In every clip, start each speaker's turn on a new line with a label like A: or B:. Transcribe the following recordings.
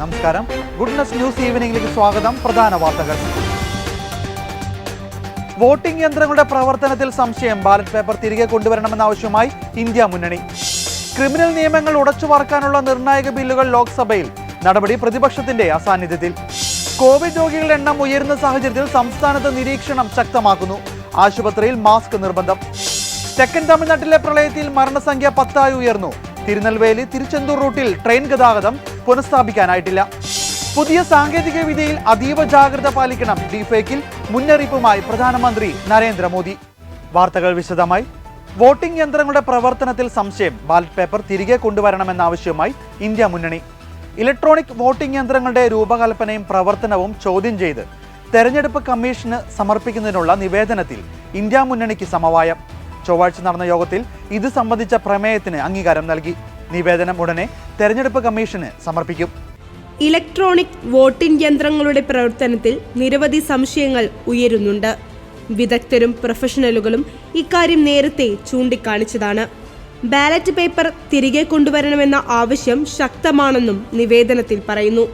A: നമസ്കാരം. Goodness news ഈവനിംഗിലേക്ക് സ്വാഗതം. പ്രധാന വാർത്തകൾ. വോട്ടിംഗ് യന്ത്രങ്ങളുടെ പ്രവർത്തനത്തിൽ സംശയം. ബാലറ്റ് പേപ്പർ തിരികെ കൊണ്ടുവരണമെന്ന ആവശ്യവുമായി ഇന്ത്യ മുന്നണി. ക്രിമിനൽ നിയമങ്ങൾ ഉടച്ചുവാർക്കാനുള്ള നിർണായക ബില്ലുകൾ ലോക്സഭയിൽ. നടപടി പ്രതിപക്ഷത്തിന്റെ അസാന്നിധ്യത്തിൽ. കോവിഡ് രോഗികളുടെ എണ്ണം ഉയരുന്ന സാഹചര്യത്തിൽ സംസ്ഥാനത്ത് നിരീക്ഷണം ശക്തമാക്കുന്നു. ആശുപത്രിയിൽ മാസ്ക് നിർബന്ധം. തെക്കൻ തമിഴ്നാട്ടിലെ പ്രളയത്തിൽ മരണസംഖ്യ 10 ഉയർന്നു. തിരുനെൽവേലി തിരുച്ചെന്തൂർ റൂട്ടിൽ ട്രെയിൻ ഗതാഗതം പുനഃസ്ഥാപിക്കാനായിട്ടില്ല. പുതിയ സാങ്കേതിക വിദ്യയിൽ അതീവ ജാഗ്രത പാലിക്കണം. ഡീഫേക്കിൽ മുന്നറിയിപ്പുമായി പ്രധാനമന്ത്രി നരേന്ദ്രമോദി. വാർത്തകൾ വിശദമായി. വോട്ടിംഗ് യന്ത്രങ്ങളുടെ പ്രവർത്തനത്തിൽ സംശയം. ബാലറ്റ് പേപ്പർ തിരികെ കൊണ്ടുവരണമെന്ന ആവശ്യവുമായി ഇന്ത്യ മുന്നണി. ഇലക്ട്രോണിക് വോട്ടിംഗ് യന്ത്രങ്ങളുടെ രൂപകൽപ്പനയും പ്രവർത്തനവും ചോദ്യം ചെയ്ത് തെരഞ്ഞെടുപ്പ് കമ്മീഷന് സമർപ്പിക്കുന്നതിനുള്ള നിവേദനത്തിൽ ഇന്ത്യ മുന്നണിക്ക് സമവായം. ചൊവ്വാഴ്ച നടന്ന യോഗത്തിൽ ഇത് സംബന്ധിച്ച പ്രമേയത്തിന് അംഗീകാരം നൽകി. നിവേദനം ഉടനെ തെരഞ്ഞെടുപ്പ് കമ്മീഷന് സമർപ്പിക്കും.
B: ഇലക്ട്രോണിക് വോട്ടിംഗ് യന്ത്രങ്ങളുടെ പ്രവർത്തനത്തിൽ നിരവധി സംശയങ്ങൾ ഉയരുന്നുണ്ട്. വിദഗ്ധരും പ്രൊഫഷണലുകളും ഇക്കാര്യം നേരത്തെ ചൂണ്ടിക്കാണിച്ചതാണ്. ബാലറ്റ് പേപ്പർ തിരികെ കൊണ്ടുവരണമെന്ന ആവശ്യം ശക്തമാണെന്നും നിവേദനത്തിൽ പറയുന്നു.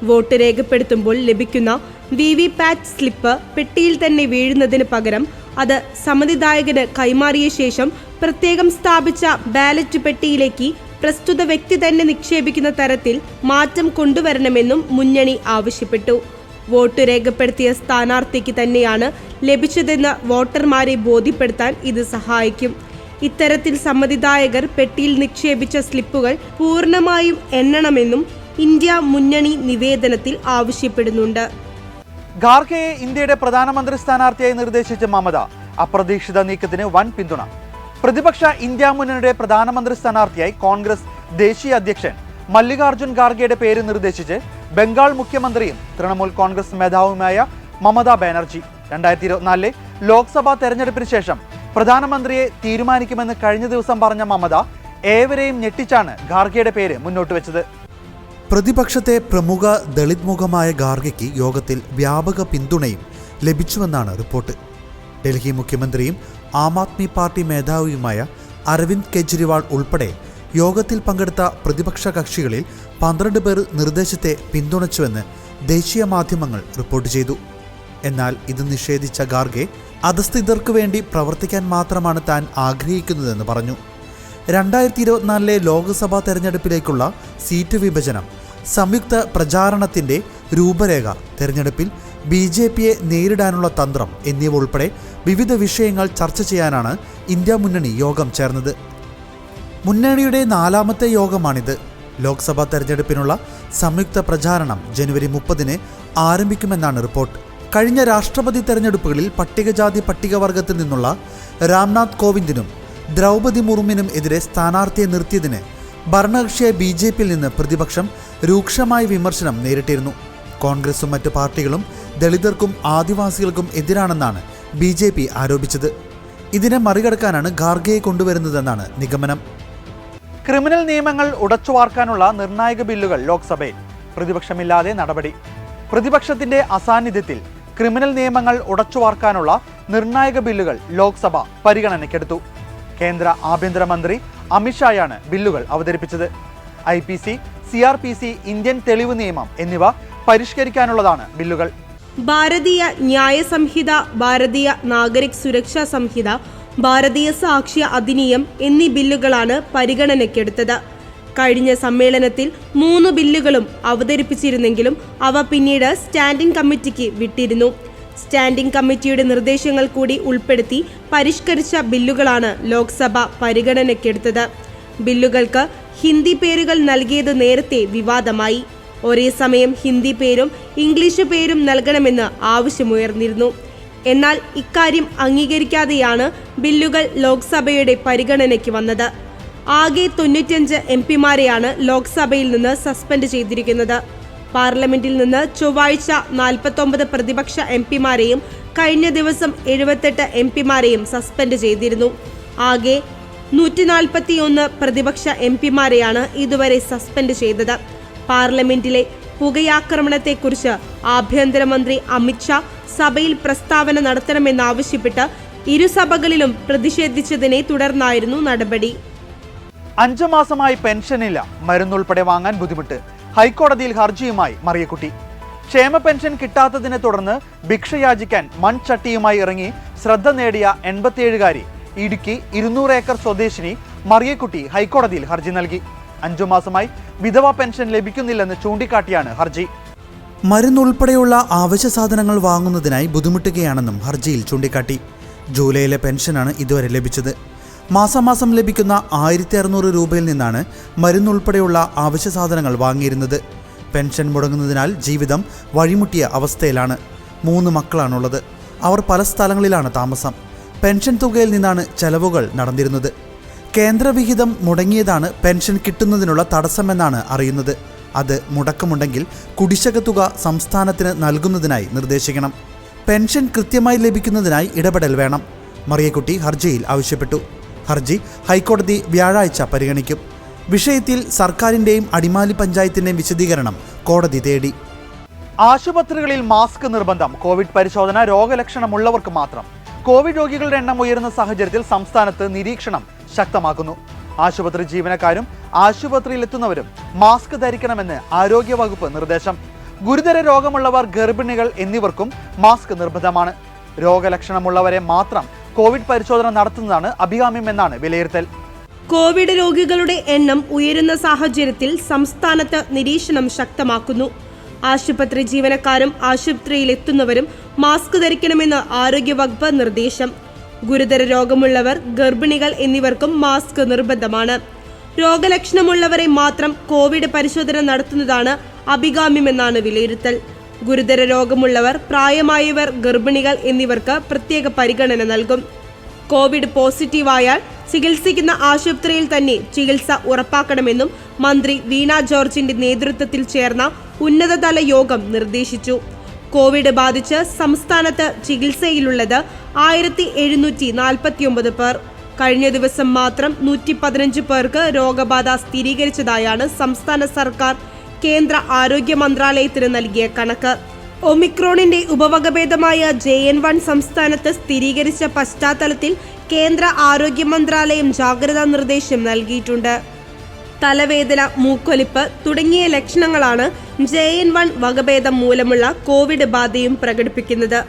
B: വോട്ട് രേഖപ്പെടുത്തുമ്പോൾ ലഭിക്കുന്ന VVPAT സ്ലിപ്പ് പെട്ടിയിൽ തന്നെ വീഴുന്നതിന് പകരം അത് സമ്മതിദായകന് കൈമാറിയ ശേഷം പ്രത്യേകം സ്ഥാപിച്ച ബാലറ്റ് പെട്ടിയിലേക്ക് പ്രസ്തുത വ്യക്തി തന്നെ നിക്ഷേപിക്കുന്ന തരത്തിൽ മാറ്റം കൊണ്ടുവരണമെന്നും മുന്നണി ആവശ്യപ്പെട്ടു. വോട്ട് രേഖപ്പെടുത്തിയ സ്ഥാനാർത്ഥിക്ക് തന്നെയാണ് ലഭിച്ചതെന്ന് വോട്ടർമാരെ ബോധ്യപ്പെടുത്താൻ ഇത് സഹായിക്കും. ഇത്തരത്തിൽ സമ്മതിദായകർ പെട്ടിയിൽ നിക്ഷേപിച്ച സ്ലിപ്പുകൾ പൂർണ്ണമായും എണ്ണണമെന്നും ഇന്ത്യ മുന്നണി നിവേദനത്തിൽ ആവശ്യപ്പെടുന്നുണ്ട്.
A: ഖാർഗെയെ ഇന്ത്യയുടെ പ്രധാനമന്ത്രി സ്ഥാനാർത്ഥിയായി നിർദ്ദേശിച്ച മമത. അപ്രതീക്ഷിത നീക്കത്തിന് വൻ പിന്തുണ. പ്രതിപക്ഷ ഇന്ത്യ മുന്നണിയുടെ പ്രധാനമന്ത്രി സ്ഥാനാർത്ഥിയായി കോൺഗ്രസ് ദേശീയ അധ്യക്ഷൻ മല്ലികാർജുൻ ഖാർഗെയുടെ പേര് നിർദ്ദേശിച്ച് ബംഗാൾ മുഖ്യമന്ത്രിയും തൃണമൂൽ കോൺഗ്രസ് മേധാവിയുമായ മമതാ ബാനർജി. 2024 ലോക്സഭാ തെരഞ്ഞെടുപ്പിന് ശേഷം പ്രധാനമന്ത്രിയെ തീരുമാനിക്കുമെന്ന് കഴിഞ്ഞ ദിവസം പറഞ്ഞ മമത ഏവരെയും ഞെട്ടിച്ചാണ് ഖാർഗെയുടെ പേര് മുന്നോട്ട് വെച്ചത്.
C: പ്രതിപക്ഷത്തെ പ്രമുഖ ദളിത് മുഖമായ ഖാർഗെയ്ക്ക് യോഗത്തിൽ വ്യാപക പിന്തുണയും ലഭിച്ചുവെന്നാണ് റിപ്പോർട്ട്. ഡൽഹി മുഖ്യമന്ത്രിയും ആം ആദ്മി പാർട്ടി മേധാവിയുമായ അരവിന്ദ് കെജ്രിവാൾ ഉൾപ്പെടെ യോഗത്തിൽ പങ്കെടുത്ത പ്രതിപക്ഷ കക്ഷികളിൽ 12 പേർ നിർദ്ദേശത്തെ പിന്തുണച്ചുവെന്ന് ദേശീയ മാധ്യമങ്ങൾ റിപ്പോർട്ട് ചെയ്തു. എന്നാൽ ഇത് നിഷേധിച്ച ഖാർഗെ അധസ്ഥിതർക്ക് വേണ്ടി പ്രവർത്തിക്കാൻ മാത്രമാണ് താൻ ആഗ്രഹിക്കുന്നതെന്ന് പറഞ്ഞു. 2024 ലോക്സഭാ തെരഞ്ഞെടുപ്പിലേക്കുള്ള സീറ്റ് വിഭജനം, സംയുക്ത പ്രചാരണത്തിന്റെ രൂപരേഖ, തെരഞ്ഞെടുപ്പിൽ BJPയെ നേരിടാനുള്ള തന്ത്രം എന്നിവ ഉൾപ്പെടെ വിവിധ വിഷയങ്ങൾ ചർച്ച ചെയ്യാനാണ് ഇന്ത്യ മുന്നണി യോഗം ചേർന്നത്. മുന്നണിയുടെ 4ാമത്തെ യോഗമാണിത്. ലോക്സഭാ തെരഞ്ഞെടുപ്പിനുള്ള സംയുക്ത പ്രചാരണം ജനുവരി 30 ആരംഭിക്കുമെന്നാണ് റിപ്പോർട്ട്. കഴിഞ്ഞ രാഷ്ട്രപതി തെരഞ്ഞെടുപ്പുകളിൽ പട്ടികജാതി പട്ടികവർഗത്തിൽ നിന്നുള്ള രാംനാഥ് കോവിന്ദിനും ദ്രൗപദി മുർമുവിനും എതിരെ സ്ഥാനാർത്ഥിയെ നിർത്തിയതിന് ഭരണകക്ഷിയായ BJPയിൽ നിന്ന് പ്രതിപക്ഷം രൂക്ഷമായ വിമർശനം നേരിട്ടിരുന്നു. കോൺഗ്രസും മറ്റ് പാർട്ടികളും ദളിതർക്കും ആദിവാസികൾക്കും എതിരാണെന്നാണ് BJP ആരോപിച്ചത്. ഇതിനെ മറികടക്കാനാണ് ഖാർഗെയെ കൊണ്ടുവരുന്നതെന്നാണ് നിഗമനം.
A: ക്രിമിനൽ നിയമങ്ങൾ ഉടച്ചുവാർക്കാനുള്ള നിർണായക ബില്ലുകൾ ലോക്സഭയിൽ. പ്രതിപക്ഷമില്ലാതെ നടപടി. പ്രതിപക്ഷത്തിന്റെ അസാന്നിധ്യത്തിൽ ക്രിമിനൽ നിയമങ്ങൾ ഉടച്ചുവാർക്കാനുള്ള നിർണായക ബില്ലുകൾ ലോക്സഭ പരിഗണനയ്ക്കെടുത്തു. കേന്ദ്ര ആഭ്യന്തരമന്ത്രി അമിത്ഷായാണ് ബില്ലുകൾ അവതരിപ്പിച്ചത്. IPC, CRPC, ഇന്ത്യൻ തെളിവ് നിയമം എന്നിവ പരിഷ്കരിക്കാനുള്ളതാണ് ബില്ലുകൾ.
B: ഭാരതീയ ന്യായ സംഹിത, ഭാരതീയ നാഗരിക് സുരക്ഷാ സംഹിത, ഭാരതീയ സാക്ഷ്യ അധിനിയം എന്നീ ബില്ലുകളാണ് പരിഗണനയ്ക്കെടുത്തത്. കഴിഞ്ഞ സമ്മേളനത്തിൽ 3 ബില്ലുകളും അവതരിപ്പിച്ചിരുന്നെങ്കിലും അവ പിന്നീട് സ്റ്റാൻഡിംഗ് കമ്മിറ്റിക്ക് വിട്ടിരുന്നു. സ്റ്റാൻഡിംഗ് കമ്മിറ്റിയുടെ നിർദ്ദേശങ്ങൾ കൂടി ഉൾപ്പെടുത്തി പരിഷ്കരിച്ച ബില്ലുകളാണ് ലോക്സഭ പരിഗണനയ്ക്കെടുത്തത്. ബില്ലുകൾക്ക് ഹിന്ദി പേരുകൾ നൽകിയത് നേരത്തെ വിവാദമായി. ഒരേ സമയം ഹിന്ദി പേരും ഇംഗ്ലീഷ് പേരും നൽകണമെന്ന് ആവശ്യമുയർന്നിരുന്നു. എന്നാൽ ഇക്കാര്യം അംഗീകരിക്കാതെയാണ് ബില്ലുകൾ ലോക്സഭയുടെ പരിഗണനയ്ക്ക് വന്നത്. ആകെ 95 MPമാരെയാണ് ലോക്സഭയിൽ നിന്ന് സസ്പെൻഡ് ചെയ്തിരിക്കുന്നത്. പാർലമെന്റിൽ നിന്ന് ചൊവ്വാഴ്ച 49 പ്രതിപക്ഷ MPമാരെയും കഴിഞ്ഞ ദിവസം 78 MPമാരെയും സസ്പെൻഡ് ചെയ്തിരുന്നു. ആകെ 141 പ്രതിപക്ഷ MPമാരെയാണ് ഇതുവരെ സസ്പെൻഡ് ചെയ്തത്. പാർലമെന്റിലെ പുകയാക്രമണത്തെക്കുറിച്ച് ആഭ്യന്തരമന്ത്രി അമിത്ഷാ സഭയിൽ പ്രസ്താവന നടത്തണമെന്നാവശ്യപ്പെട്ട് ഇരുസഭകളിലും പ്രതിഷേധിച്ചതിനെ തുടർന്നായിരുന്നു നടപടി.
A: 5 മാസമായി പെൻഷനില്ല. മരുന്നുൾപ്പെടെ വാങ്ങാൻ ബുദ്ധിമുട്ട്. ഹൈക്കോടതിയിൽ ഹർജിയുമായി മറിയക്കുട്ടി. ക്ഷേമ പെൻഷൻ കിട്ടാത്തതിനെ തുടർന്ന് ഭിക്ഷയാചിക്കാൻ മൺചട്ടിയുമായി ഇറങ്ങി ശ്രദ്ധ നേടിയ 87-കാരി ഇടുക്കി 200 ഏക്കർ സ്വദേശിനി മറിയക്കുട്ടി ഹൈക്കോടതിയിൽ ഹർജി നൽകി. 5 മാസമായി വിധവാ പെൻഷൻ ലഭിക്കുന്നില്ലെന്ന് ചൂണ്ടിക്കാട്ടിയാണ് ഹർജി.
C: മരുന്നുൾപ്പെടെയുള്ള ആവശ്യ സാധനങ്ങൾ വാങ്ങുന്നതിനായി ബുദ്ധിമുട്ടുകയാണെന്നും ഹർജിയിൽ ചൂണ്ടിക്കാട്ടി. ജൂലൈയിലെ പെൻഷനാണ് ഇതുവരെ ലഭിച്ചത്. മാസാമാസം ലഭിക്കുന്ന 1600 രൂപയിൽ നിന്നാണ് മരുന്നുൾപ്പെടെയുള്ള ആവശ്യ സാധനങ്ങൾ വാങ്ങിയിരുന്നത്. പെൻഷൻ മുടങ്ങുന്നതിനാൽ ജീവിതം വഴിമുട്ടിയ അവസ്ഥയിലാണ്. 3 മക്കളാണുള്ളത്. അവർ പല സ്ഥലങ്ങളിലാണ് താമസം. പെൻഷൻ തുകയിൽ നിന്നാണ് ചെലവുകൾ നടന്നിരുന്നത്. കേന്ദ്രവിഹിതം മുടങ്ങിയതാണ് പെൻഷൻ കിട്ടുന്നതിനുള്ള തടസ്സമെന്നാണ് അറിയുന്നത്. അത് മുടക്കമുണ്ടെങ്കിൽ കുടിശ്ശിക തുക സംസ്ഥാനത്തിന് നൽകുന്നതിനായി നിർദ്ദേശിക്കണം. പെൻഷൻ കൃത്യമായി ലഭിക്കുന്നതിനായി ഇടപെടൽ വേണം. മറിയക്കുട്ടി ഹർജിയിൽ ആവശ്യപ്പെട്ടു. ഹർജി ഹൈക്കോടതി വ്യാഴാഴ്ച പരിഗണിക്കും. വിഷയത്തിൽ സർക്കാരിൻ്റെയും അടിമാലി പഞ്ചായത്തിൻ്റെയും വിശദീകരണം കോടതി തേടി.
A: ആശുപത്രികളിൽ മാസ്ക് നിർബന്ധം. കോവിഡ് പരിശോധന രോഗലക്ഷണമുള്ളവർക്ക് മാത്രം. കോവിഡ് രോഗികളുടെ എണ്ണം ഉയരുന്ന സാഹചര്യത്തിൽ സംസ്ഥാനത്ത് നിരീക്ഷണം ശക്തമാക്കുന്നു. ആശുപത്രി ജീവനക്കാരും ആശുപത്രിയിലെത്തുന്നവരും മാസ്ക് ധരിക്കണമെന്ന് ആരോഗ്യവകുപ്പ് നിർദ്ദേശം. ഗുരുതര രോഗമുള്ളവർ, ഗർഭിണികൾ എന്നിവർക്കും മാസ്ക് നിർബന്ധമാണ്. രോഗലക്ഷണമുള്ളവരെ മാത്രം കോവിഡ് പരിശോധന നടത്തുന്നതാണ് അഭികാമ്യമെന്നാണ് വിലയിരുത്തൽ.
B: കോവിഡ് രോഗികളുടെ എണ്ണം ഉയരുന്ന സാഹചര്യത്തിൽ സംസ്ഥാനത്ത് നിരീക്ഷണം ശക്തമാക്കുന്നു. ആശുപത്രി ജീവനക്കാരും ആശുപത്രിയിലെത്തുന്നവരും മാസ്ക് ധരിക്കണമെന്ന് ആരോഗ്യവകുപ്പ് നിർദ്ദേശം. ഗുരുതര രോഗമുള്ളവർ, ഗർഭിണികൾ എന്നിവർക്കും മാസ്ക് നിർബന്ധമാണ്. രോഗലക്ഷണമുള്ളവരെ മാത്രം കോവിഡ് പരിശോധന നടത്തുന്നതാണ് അഭികാമ്യമെന്നാണ് വിലയിരുത്തൽ. ഗുരുതര രോഗമുള്ളവർ, പ്രായമായവർ, ഗർഭിണികൾ എന്നിവർക്ക് പ്രത്യേക പരിഗണന നൽകും. കോവിഡ് പോസിറ്റീവായാൽ ചികിത്സിക്കുന്ന ആശുപത്രിയിൽ തന്നെ ചികിത്സ ഉറപ്പാക്കണമെന്നും മന്ത്രി വീണ ജോർജിന്റെ നേതൃത്വത്തിൽ ചേർന്ന ഉന്നതതല യോഗം നിർദ്ദേശിച്ചു. കോവിഡ് ബാധിച്ച് സംസ്ഥാനത്ത് ചികിത്സയിലുള്ളത് 1749 പേർ. കഴിഞ്ഞ ദിവസം മാത്രം 115 പേർക്ക് രോഗബാധ സ്ഥിരീകരിച്ചതായാണ് സംസ്ഥാന സർക്കാർ കേന്ദ്ര ആരോഗ്യ മന്ത്രാലയത്തിന് നൽകിയ കണക്ക്. ഒമിക്രോണിന്റെ ഉപവകഭേദമായ JN1 സംസ്ഥാനത്ത് സ്ഥിരീകരിച്ച പശ്ചാത്തലത്തിൽ കേന്ദ്ര ആരോഗ്യ മന്ത്രാലയം ജാഗ്രതാ നിർദ്ദേശം നൽകിയിട്ടുണ്ട്. തലവേദന, മൂക്കൊലിപ്പ് തുടങ്ങിയ ലക്ഷണങ്ങളാണ് JN1 വകഭേദം മൂലമുള്ള കോവിഡ് ബാധയും പ്രകടിപ്പിക്കുന്നത്.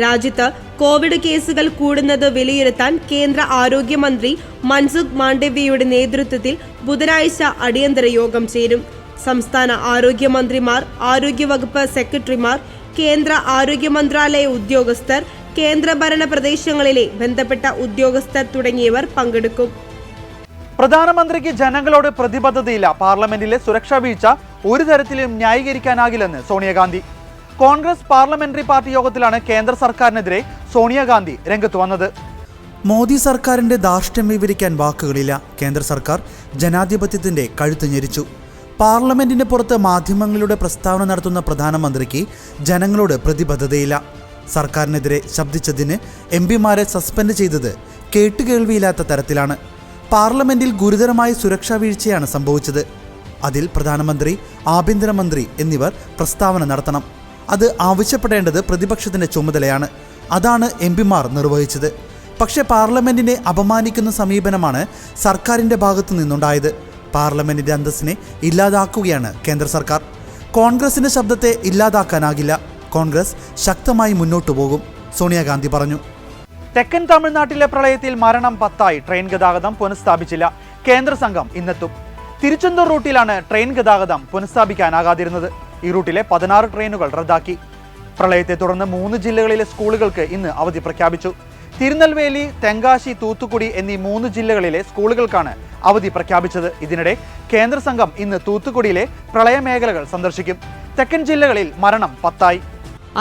B: രാജ്യത്ത് കോവിഡ് കേസുകൾ കൂടുന്നത് വിലയിരുത്താൻ കേന്ദ്ര ആരോഗ്യമന്ത്രി മൻസുഖ് മാണ്ഡവ്യയുടെ നേതൃത്വത്തിൽ ബുധനാഴ്ച അടിയന്തര യോഗം ചേരും. സംസ്ഥാന ആരോഗ്യമന്ത്രിമാർ, ആരോഗ്യവകുപ്പ് സെക്രട്ടറിമാർ, കേന്ദ്ര ആരോഗ്യ മന്ത്രാലയ ഉദ്യോഗസ്ഥർ, കേന്ദ്രഭരണ പ്രദേശങ്ങളിലെ ബന്ധപ്പെട്ട ഉദ്യോഗസ്ഥർ തുടങ്ങിയവർ പങ്കെടുക്കും.
A: പ്രധാനമന്ത്രിക്ക് ജനങ്ങളോട് പ്രതിബദ്ധതയില്ല. പാർലമെന്റിലെ സുരക്ഷാ വീഴ്ച ഒരു തരത്തിലും ന്യായീകരിക്കാനാകില്ലെന്ന് സോണിയാഗാന്ധി. കോൺഗ്രസ് പാർലമെന്ററി പാർട്ടി യോഗത്തിലാണ് കേന്ദ്ര സർക്കാരിനെതിരെ സോണിയാഗാന്ധി രംഗത്ത് വന്നത്.
C: മോദി സർക്കാരിന്റെ ധാർഷ്ട്യം വിവരിക്കാൻ വാക്കുകളില്ല. കേന്ദ്ര സർക്കാർ ജനാധിപത്യത്തിന്റെ കഴുത്ത് ഞെരിച്ചു. പാർലമെന്റിന് പുറത്ത് മാധ്യമങ്ങളിലൂടെ പ്രസ്താവന നടത്തുന്ന പ്രധാനമന്ത്രിക്ക് ജനങ്ങളോട് പ്രതിബദ്ധതയില്ല. സർക്കാരിനെതിരെ ശബ്ദിച്ചതിന് MP-മാരെ സസ്പെൻഡ് ചെയ്തത് കേട്ടുകേൾവിയില്ലാത്ത തരത്തിലാണ്. പാർലമെന്റിൽ ഗുരുതരമായ സുരക്ഷാ വീഴ്ചയാണ് സംഭവിച്ചത്. അതിൽ പ്രധാനമന്ത്രി, ആഭ്യന്തരമന്ത്രി എന്നിവർ പ്രസ്താവന നടത്തണം. അത് ആവശ്യപ്പെടേണ്ടത് പ്രതിപക്ഷത്തിന്റെ ചുമതലയാണ്. അതാണ് MP-മാർ നിർവഹിച്ചത്. പക്ഷേ പാർലമെന്റിനെ അപമാനിക്കുന്ന സമീപനമാണ് സർക്കാരിന്റെ ഭാഗത്തു നിന്നുണ്ടായത്. പാർലമെന്റിന്റെ അന്തസ്സിനെ ഇല്ലാതാക്കുകയാണ് കേന്ദ്ര സർക്കാർ. കോൺഗ്രസിന്റെ ശബ്ദത്തെ ഇല്ലാതാക്കാനാകില്ല. കോൺഗ്രസ് ശക്തമായി മുന്നോട്ടു പോകും, സോണിയാഗാന്ധി പറഞ്ഞു.
A: തെക്കൻ തമിഴ്നാട്ടിലെ പ്രളയത്തിൽ മരണം 10. ട്രെയിൻ ഗതാഗതം പുനഃസ്ഥാപിച്ചില്ല. കേന്ദ്ര സംഘം ഇന്നെത്തും. തിരുച്ചെന്തൂർ റൂട്ടിലാണ് ട്രെയിൻ ഗതാഗതം പുനഃസ്ഥാപിക്കാനാകാതിരുന്നത്. ഈ റൂട്ടിലെ 16 ട്രെയിനുകൾ റദ്ദാക്കി. പ്രളയത്തെ തുടർന്ന് 3 ജില്ലകളിലെ സ്കൂളുകൾക്ക് ഇന്ന് അവധി പ്രഖ്യാപിച്ചു. തിരുനെൽവേലി, തെങ്കാശി, തൂത്തുക്കുടി എന്നീ 3 ജില്ലകളിലെ സ്കൂളുകൾക്കാണ് അവധി പ്രഖ്യാപിച്ചത്. ഇതിനിടെ കേന്ദ്ര സംഘം ഇന്ന് തൂത്തുക്കുടിയിലെ പ്രളയമേഖലകൾ സന്ദർശിക്കും. തെക്കൻ ജില്ലകളിൽ മരണം 10.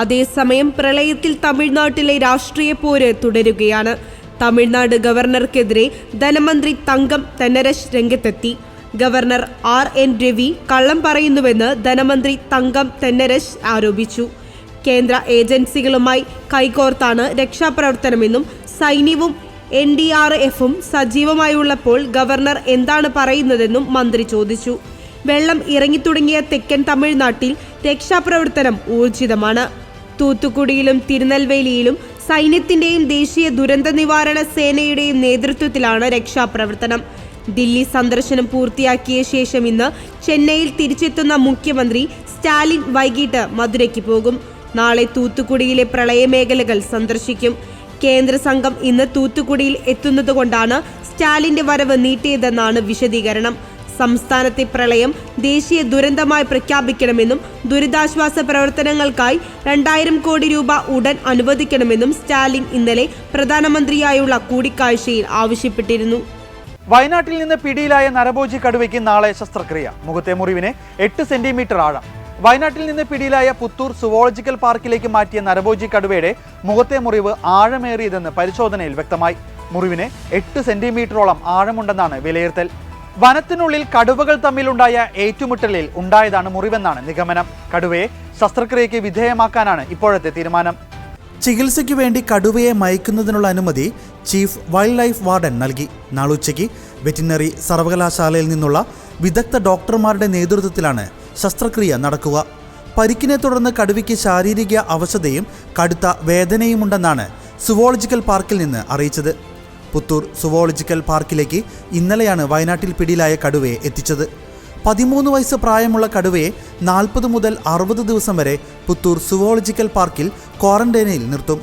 B: അതേസമയം പ്രളയത്തിൽ തമിഴ്നാട്ടിലെ രാഷ്ട്രീയ പോര് തുടരുകയാണ്. തമിഴ്നാട് ഗവർണർക്കെതിരെ ധനമന്ത്രി തങ്കം തെന്നരശ് രംഗത്തെത്തി. ഗവർണർ RN രവി കള്ളം പറയുന്നുവെന്ന് ധനമന്ത്രി തങ്കം തെന്നരശ് ആരോപിച്ചു. കേന്ദ്ര ഏജൻസികളുമായി കൈകോർത്താണ് രക്ഷാപ്രവർത്തനമെന്നും സൈന്യവും NDRFും സജീവമായുള്ളപ്പോൾ ഗവർണർ എന്താണ് പറയുന്നതെന്നും മന്ത്രി ചോദിച്ചു. വെള്ളം ഇറങ്ങിത്തുടങ്ങിയ തെക്കൻ തമിഴ്നാട്ടിൽ രക്ഷാപ്രവർത്തനം ഊർജിതമാണ്. തൂത്തുക്കുടിയിലും തിരുനെൽവേലിയിലും സൈന്യത്തിന്റെയും ദേശീയ ദുരന്ത നിവാരണ സേനയുടെയും നേതൃത്വത്തിലാണ് രക്ഷാപ്രവർത്തനം. ദില്ലി സന്ദർശനം പൂർത്തിയാക്കിയ ശേഷം ഇന്ന് ചെന്നൈയിൽ തിരിച്ചെത്തുന്ന മുഖ്യമന്ത്രി സ്റ്റാലിൻ വൈകിട്ട് മധുരയ്ക്ക് പോകും. നാളെ തൂത്തുക്കുടിയിലെ പ്രളയമേഖലകൾ സന്ദർശിക്കും. കേന്ദ്ര സംഘം ഇന്ന് തൂത്തുക്കുടിയിൽ എത്തുന്നതുകൊണ്ടാണ് സ്റ്റാലിന്റെ വരവ് നീട്ടിയതെന്നാണ് വിശദീകരണം. സംസ്ഥാനത്തെ പ്രളയം ദേശീയ ദുരന്തമായി പ്രഖ്യാപിക്കണമെന്നും ദുരിതാശ്വാസ പ്രവർത്തനങ്ങൾക്കായി 2000 കോടി രൂപ ഉടൻ അനുവദിക്കണമെന്നും സ്റ്റാലിൻ ഇന്നലെ പ്രധാനമന്ത്രിയായുള്ള കൂടിക്കാഴ്ചയിൽ ആവശ്യപ്പെട്ടിരുന്നു.
A: വയനാട്ടിൽ നിന്ന് പിടിയിലായ നരഭോജി കടുവയ്ക്ക് നാളെ ശസ്ത്രക്രിയ. മുഖത്തെ മുറിവിന് 8 സെന്റിമീറ്റർ ആഴം. വയനാട്ടിൽ നിന്ന് പിടിയിലായ പുത്തൂർ സുവോളജിക്കൽ പാർക്കിലേക്ക് മാറ്റിയ നരഭോജി കടുവയുടെ മുഖത്തെ മുറിവ് ആഴമേറിയതെന്ന് പരിശോധനയിൽ വ്യക്തമായി. മുറിവിന് 8 സെന്റിമീറ്ററോളം ആഴമുണ്ടെന്നാണ് വിലയിരുത്തൽ. വനത്തിനുള്ളിൽ കടുവകൾ തമ്മിലുണ്ടായ ഏറ്റുമുട്ടലിൽ ഉണ്ടായതാണ് മുറിവെന്നാണ് നിഗമനം. കടുവയെ ശസ്ത്രക്രിയയ്ക്ക് വിധേയമാക്കാനാണ് ഇപ്പോഴത്തെ തീരുമാനം.
C: ചികിത്സയ്ക്ക് വേണ്ടി കടുവയെ മയക്കുന്നതിനുള്ള അനുമതി ചീഫ് വൈൽഡ് ലൈഫ് വാർഡൻ നൽകി. നാളുച്ചയ്ക്ക് വെറ്റിനറി സർവകലാശാലയിൽ നിന്നുള്ള വിദഗ്ധ ഡോക്ടർമാരുടെ നേതൃത്വത്തിലാണ് ശസ്ത്രക്രിയ നടക്കുക. പരിക്കിനെ തുടർന്ന് കടുവയ്ക്ക് ശാരീരിക അവശതയും കടുത്ത വേദനയുമുണ്ടെന്നാണ് സുവോളജിക്കൽ പാർക്കിൽ നിന്ന് അറിയിച്ചത്. പുത്തൂർ സുവോളജിക്കൽ പാർക്കിലേക്ക് ഇന്നലെയാണ് വയനാട്ടിൽ പിടിയിലായ കടുവയെ എത്തിച്ചത്. 13 വയസ്സ് പ്രായമുള്ള കടുവയെ 40 മുതൽ 60 ദിവസം വരെ പുത്തൂർ സുവോളജിക്കൽ പാർക്കിൽ ക്വാറന്റൈനിൽ നിർത്തും.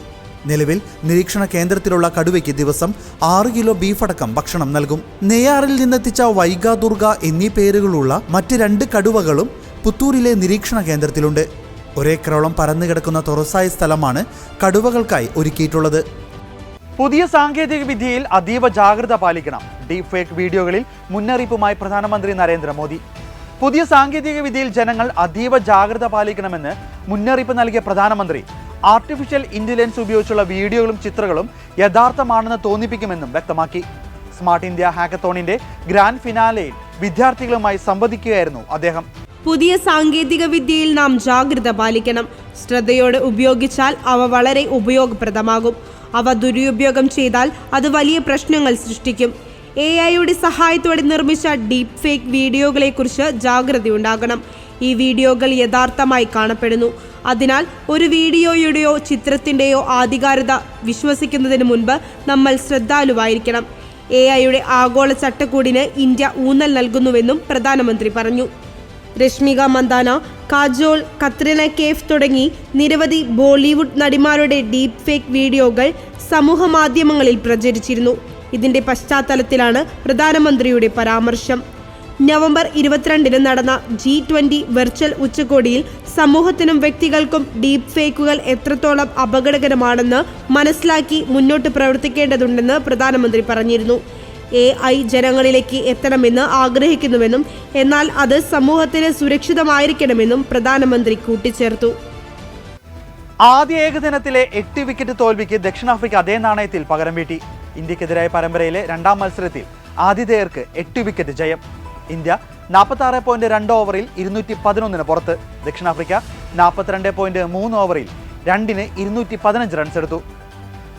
C: നിലവിൽ നിരീക്ഷണ കേന്ദ്രത്തിലുള്ള കടുവയ്ക്ക് ദിവസം 6 കിലോ ബീഫ് അടക്കം ഭക്ഷണം നൽകും. നെയ്യാറിൽ നിന്നെത്തിച്ച വൈഗ, ദുർഗ എന്നീ പേരുകളുള്ള മറ്റ് 2 കടുവകളും പുത്തൂരിലെ നിരീക്ഷണ കേന്ദ്രത്തിലുണ്ട്. ഒരേക്കറോളം പരന്നുകിടക്കുന്ന തുറസായ സ്ഥലമാണ് കടുവകൾക്കായി ഒരുക്കിയിട്ടുള്ളത്.
A: പുതിയ സാങ്കേതിക വിദ്യയിൽ അതീവ ജാഗ്രത പാലിക്കണം. ഡീപ് ഫേക്ക് വീഡിയോകളിൽ മുന്നറിയിപ്പുമായി പ്രധാനമന്ത്രി നരേന്ദ്രമോദി. പുതിയ സാങ്കേതിക വിദ്യയിൽ ജനങ്ങൾ അതീവ ജാഗ്രത പാലിക്കണമെന്ന് മുന്നറിയിപ്പ് നൽകിയ പ്രധാനമന്ത്രി ആർട്ടിഫിഷ്യൽ ഇന്റലിജൻസ് ഉപയോഗിച്ചുള്ള വീഡിയോകളും ചിത്രങ്ങളും യഥാർത്ഥമാണെന്ന് തോന്നിപ്പിക്കുമെന്നും വ്യക്തമാക്കി. സ്മാർട്ട് ഇന്ത്യ ഹാക്കത്തോണിന്റെ ഗ്രാൻഡ് ഫിനാലെയിൽ വിദ്യാർത്ഥികളുമായി സംവദിക്കുകയായിരുന്നു അദ്ദേഹം.
B: പുതിയ സാങ്കേതിക വിദ്യയിൽ നാം ജാഗ്രത പാലിക്കണം. ശ്രദ്ധയോടെ ഉപയോഗിച്ചാൽ അവ വളരെ ഉപയോഗപ്രദമാകും. അവ ദുരുപയോഗം ചെയ്താൽ അത് വലിയ പ്രശ്നങ്ങൾ സൃഷ്ടിക്കും. AI-യുടെ സഹായത്തോടെ നിർമ്മിച്ച ഡീപ് ഫേക്ക് വീഡിയോകളെക്കുറിച്ച് ജാഗ്രതയുണ്ടാകണം. ഈ വീഡിയോകൾ യഥാർത്ഥമായി കാണപ്പെടുന്നു. അതിനാൽ ഒരു വീഡിയോയുടെയോ ചിത്രത്തിൻ്റെയോ ആധികാരികത വിശ്വസിക്കുന്നതിന് മുൻപ് നമ്മൾ ശ്രദ്ധാലുവായിരിക്കണം. AI-യുടെ ആഗോള ചട്ടക്കൂടിന് ഇന്ത്യ ഊന്നൽ നൽകുന്നുവെന്നും പ്രധാനമന്ത്രി പറഞ്ഞു. രശ്മിക മന്ദാന, കാജോൾ, കത്രീന കൈഫ് തുടങ്ങി നിരവധി ബോളിവുഡ് നടിമാരുടെ ഡീപ് ഫേക്ക് വീഡിയോകൾ സമൂഹ മാധ്യമങ്ങളിൽ പ്രചരിച്ചിരുന്നു. ഇതിന്റെ പശ്ചാത്തലത്തിലാണ് പ്രധാനമന്ത്രിയുടെ പരാമർശം. നവംബർ 22-ന് നടന്ന G20 വെർച്വൽ ഉച്ചകോടിയിൽ സമൂഹത്തിനും വ്യക്തികൾക്കും ഡീപ് ഫേക്കുകൾ എത്രത്തോളം അപകടകരമാണെന്ന് മനസ്സിലാക്കി മുന്നോട്ട് പ്രവർത്തിക്കേണ്ടതുണ്ടെന്ന് പ്രധാനമന്ത്രി പറഞ്ഞിരുന്നു. AI ജനങ്ങളിലേക്ക് എത്തണമെന്ന് ആഗ്രഹിക്കുന്നുവെന്നും എന്നാൽ അത് സമൂഹത്തിന് സുരക്ഷിതമായിരിക്കണമെന്നും പ്രധാനമന്ത്രി കൂട്ടിച്ചേർത്തു.
A: ആദ്യ ഏകദിനത്തിലെ 8 വിക്കറ്റ് തോൽവിക്ക് ദക്ഷിണാഫ്രിക്ക അതേ നാണയത്തിൽ പകരം വീട്ടി. ഇന്ത്യക്കെതിരായ പരമ്പരയിലെ 2ാം മത്സരത്തിൽ ആതിഥേയർക്ക് 8 വിക്കറ്റ് ജയം. ഇന്ത്യ 46.2 ഓവറിൽ 211 പുറത്ത്. ദക്ഷിണാഫ്രിക്ക 42.3 ഓവറിൽ 2-ന് 215 റൺസ് എടുത്തു.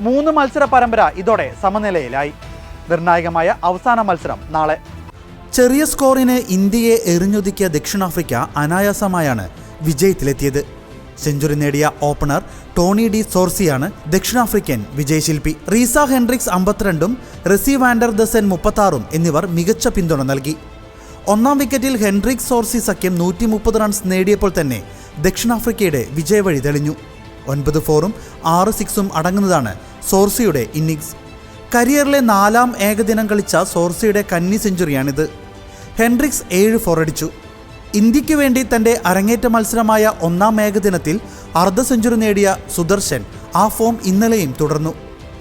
A: 3 മത്സര പരമ്പര ഇതോടെ സമനിലയിലായി. നിർണായകമായ അവസാന മത്സരം നാളെ.
C: ചെറിയ സ്കോറിന് ഇന്ത്യയെ എറിഞ്ഞൊതുക്കിയ ദക്ഷിണാഫ്രിക്ക അനായാസമായാണ് വിജയത്തിലെത്തിയത്. സെഞ്ചുറി നേടിയ ഓപ്പണർ ടോണി ഡി സോർസിയാണ് ദക്ഷിണാഫ്രിക്കൻ വിജയശില്പി. റീസ ഹെൻഡ്രിക്സ് 52-ഉം റെസി വാൻഡർ ദസൻ 36-ഉം എന്നിവർ മികച്ച പിന്തുണ നൽകി. 1-ാം വിക്കറ്റിൽ ഹെൻഡ്രിക്സ് സോർസി സഖ്യം 130 റൺസ് നേടിയപ്പോൾ തന്നെ ദക്ഷിണാഫ്രിക്കയുടെ വിജയവഴി തെളിഞ്ഞു. 9 4-ഉം 6 6-ഉം അടങ്ങുന്നതാണ് സോർസിയുടെ ഇന്നിംഗ്സ്. കരിയറിലെ 4ാം ഏകദിനം കളിച്ച സോർസിയുടെ കന്നി സെഞ്ചുറിയാണിത്. ഹെൻഡ്രിക്സ് 7 4 അടിച്ചു. ഇന്ത്യക്ക് വേണ്ടി തൻ്റെ അരങ്ങേറ്റ മത്സരമായ 1ാം ഏകദിനത്തിൽ അർദ്ധ സെഞ്ചുറി നേടിയ സുദർശൻ ആ ഫോം ഇന്നലെയും തുടർന്നു.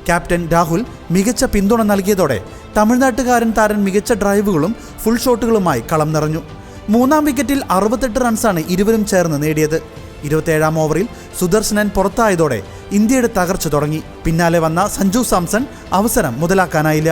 C: ക്യാപ്റ്റൻ രാഹുൽ മികച്ച പിന്തുണ നൽകിയതോടെ തമിഴ്നാട്ടുകാരൻ താരൻ മികച്ച ഡ്രൈവുകളും ഫുൾ ഷോട്ടുകളുമായി കളം നിറഞ്ഞു. 3ാം വിക്കറ്റിൽ 68 റൺസാണ് ഇരുവരും ചേർന്ന് നേടിയത്. 27ാം ഓവറിൽ സുദർശനൻ പുറത്തായതോടെ ഇന്ത്യയുടെ തകർച്ച തുടങ്ങി. പിന്നാലെ വന്ന സഞ്ജു സാംസൺ അവസരം മുതലാക്കാനായില്ല.